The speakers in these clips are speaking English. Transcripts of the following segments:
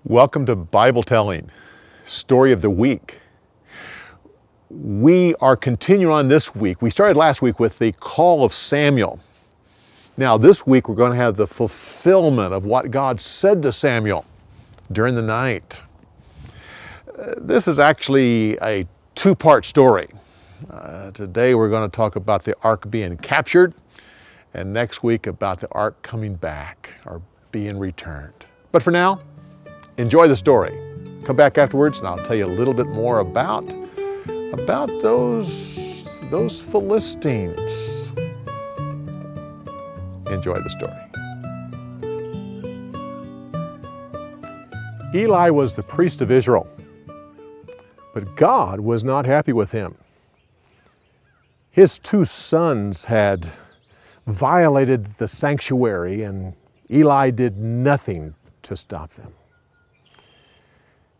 Welcome to BibleTelling, Story of the Week. We are continuing on this week. We started last week with the call of Samuel. Now this week we're going to have the fulfillment of what God said to Samuel during the night. This is actually a two-part story. Today we're going to talk about the ark being captured, and next week about the ark coming back or being returned. But for now, enjoy the story. Come back afterwards and I'll tell you a little bit more about those Philistines. Enjoy the story. Eli was the priest of Israel, but God was not happy with him. His two sons had violated the sanctuary, and Eli did nothing to stop them.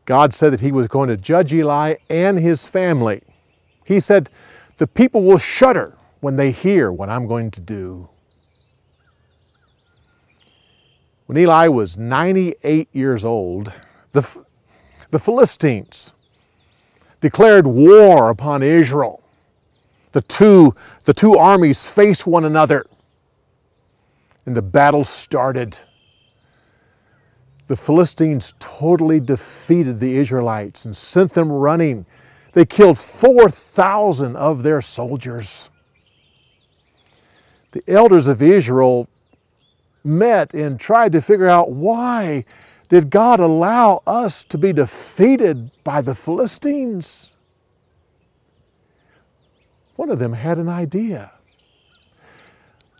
God said that he was going to judge Eli and his family. He said, "The people will shudder when they hear what I'm going to do." When Eli was 98 years old, the Philistines declared war upon Israel. The two armies faced one another, and the battle started. The Philistines totally defeated the Israelites and sent them running. They killed 4,000 of their soldiers. The elders of Israel met and tried to figure out, why did God allow us to be defeated by the Philistines? One of them had an idea.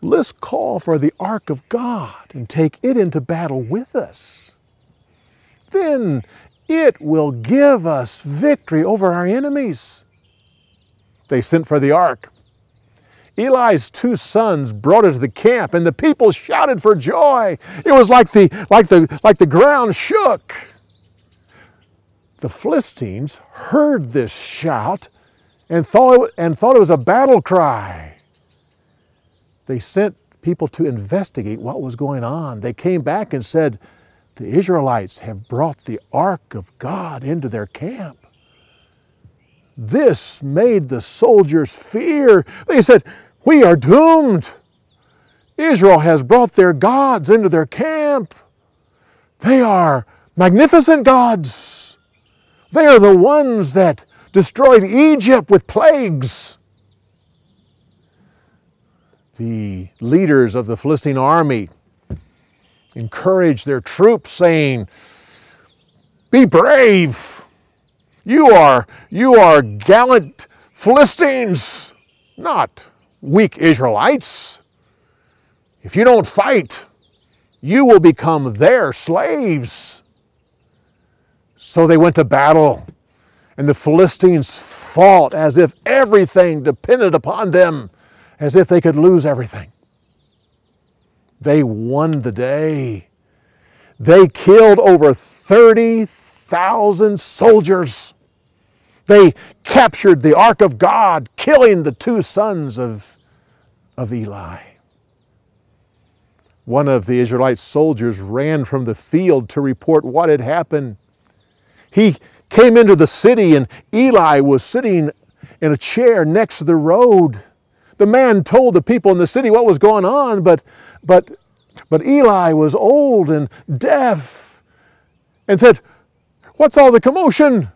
Let's call for the Ark of God and take it into battle with us. Then it will give us victory over our enemies. They sent for the ark. Eli's two sons brought it to the camp, and the people shouted for joy. It was like the ground shook. The Philistines heard this shout and thought it was a battle cry. They sent people to investigate what was going on. They came back and said, "The Israelites have brought the Ark of God into their camp." This made the soldiers fear. They said, "We are doomed. Israel has brought their gods into their camp. They are magnificent gods. They are the ones that destroyed Egypt with plagues." The leaders of the Philistine army encouraged their troops, saying, "Be brave. You are gallant Philistines, not weak Israelites. If you don't fight, you will become their slaves." So they went to battle, and the Philistines fought as if everything depended upon them, as if they could lose everything. They won the day. They killed over 30,000 soldiers. They captured the Ark of God, killing the two sons of Eli. One of the Israelite soldiers ran from the field to report what had happened. He came into the city, and Eli was sitting in a chair next to the road. The man told the people in the city what was going on, but Eli was old and deaf and said, "What's all the commotion?"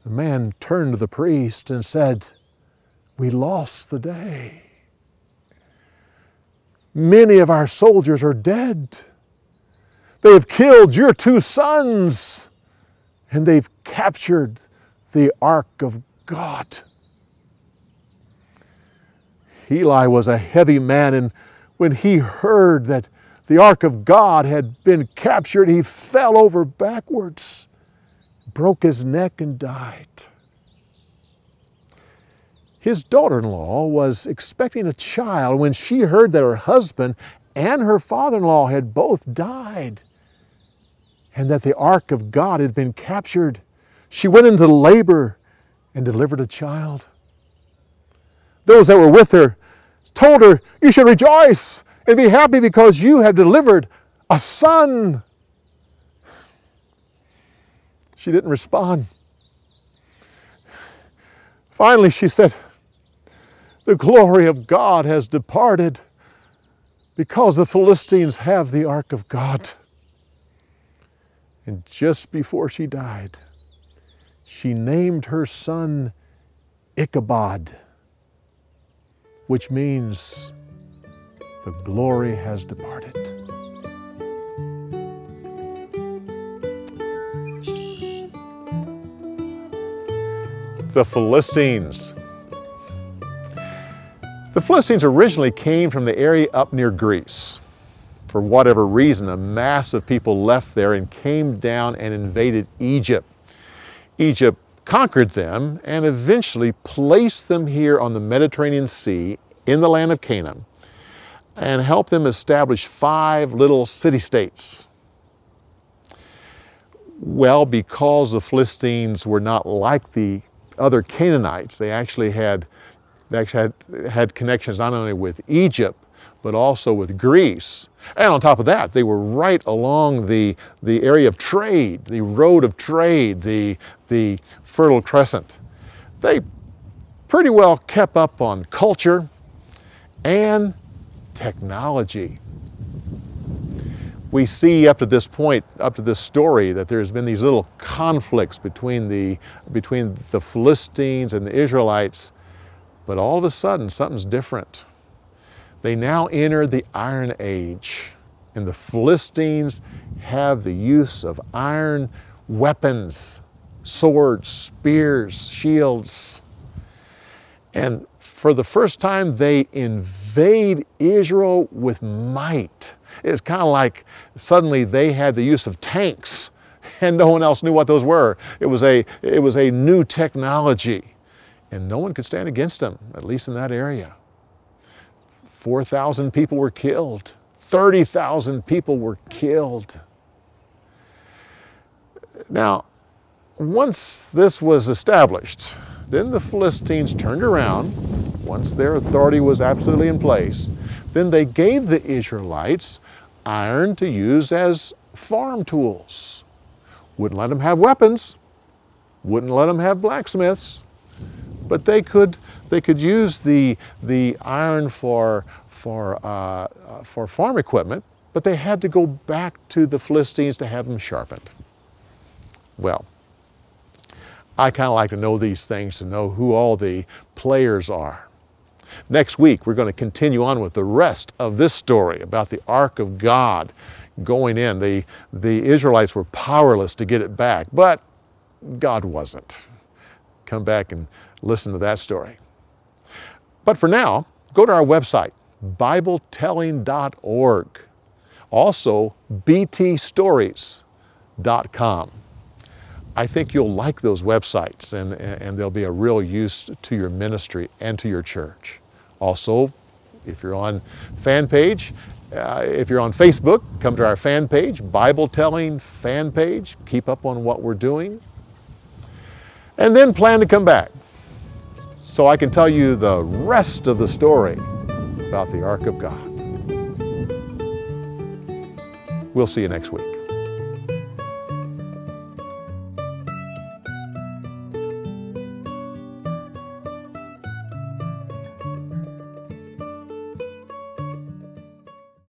The man turned to the priest and said, "We lost the day. Many of our soldiers are dead. They have killed your two sons, and they've captured the Ark of God." Eli was a heavy man, and when he heard that the Ark of God had been captured, he fell over backwards, broke his neck, and died. His daughter-in-law was expecting a child when she heard that her husband and her father-in-law had both died and that the Ark of God had been captured. She went into labor and delivered a child. Those that were with her told her, "You should rejoice and be happy because you have delivered a son." She didn't respond. Finally, she said, "The glory of God has departed because the Philistines have the Ark of God." And just before she died, she named her son Ichabod, which means the glory has departed. The Philistines. The Philistines originally came from the area up near Greece. For whatever reason, a mass of people left there and came down and invaded Egypt. Egypt conquered them and eventually placed them here on the Mediterranean Sea in the land of Canaan and helped them establish 5 little city-states. Well, because the Philistines were not like the other Canaanites, they actually had connections not only with Egypt, but also with Greece. And on top of that, they were right along the area of trade, the road of trade, the Fertile Crescent. They pretty well kept up on culture and technology. We see up to this point, up to this story, that there's been these little conflicts between the Philistines and the Israelites, but all of a sudden something's different. They now enter the Iron Age, and the Philistines have the use of iron weapons, swords, spears, shields. And for the first time, they invade Israel with might. It's kind of like suddenly they had the use of tanks and no one else knew what those were. It was a new technology and no one could stand against them, at least in that area. 4,000 people were killed. 30,000 people were killed. Now, once this was established, then the Philistines turned around, once their authority was absolutely in place, then they gave the Israelites iron to use as farm tools. Wouldn't let them have weapons, wouldn't let them have blacksmiths, but they could use the iron for farm equipment, but they had to go back to the Philistines to have them sharpened. Well, I kind of like to know these things, to know who all the players are. Next week, we're going to continue on with the rest of this story about the Ark of God going in. The Israelites were powerless to get it back, but God wasn't. Come back and listen to that story. But for now, go to our website, BibleTelling.org. Also, btstories.com. I think you'll like those websites and they'll be a real use to your ministry and to your church. Also, if you're on fan page, if you're on Facebook, come to our fan page, BibleTelling fan page. Keep up on what we're doing. And then plan to come back so I can tell you the rest of the story about the Ark of God. We'll see you next week.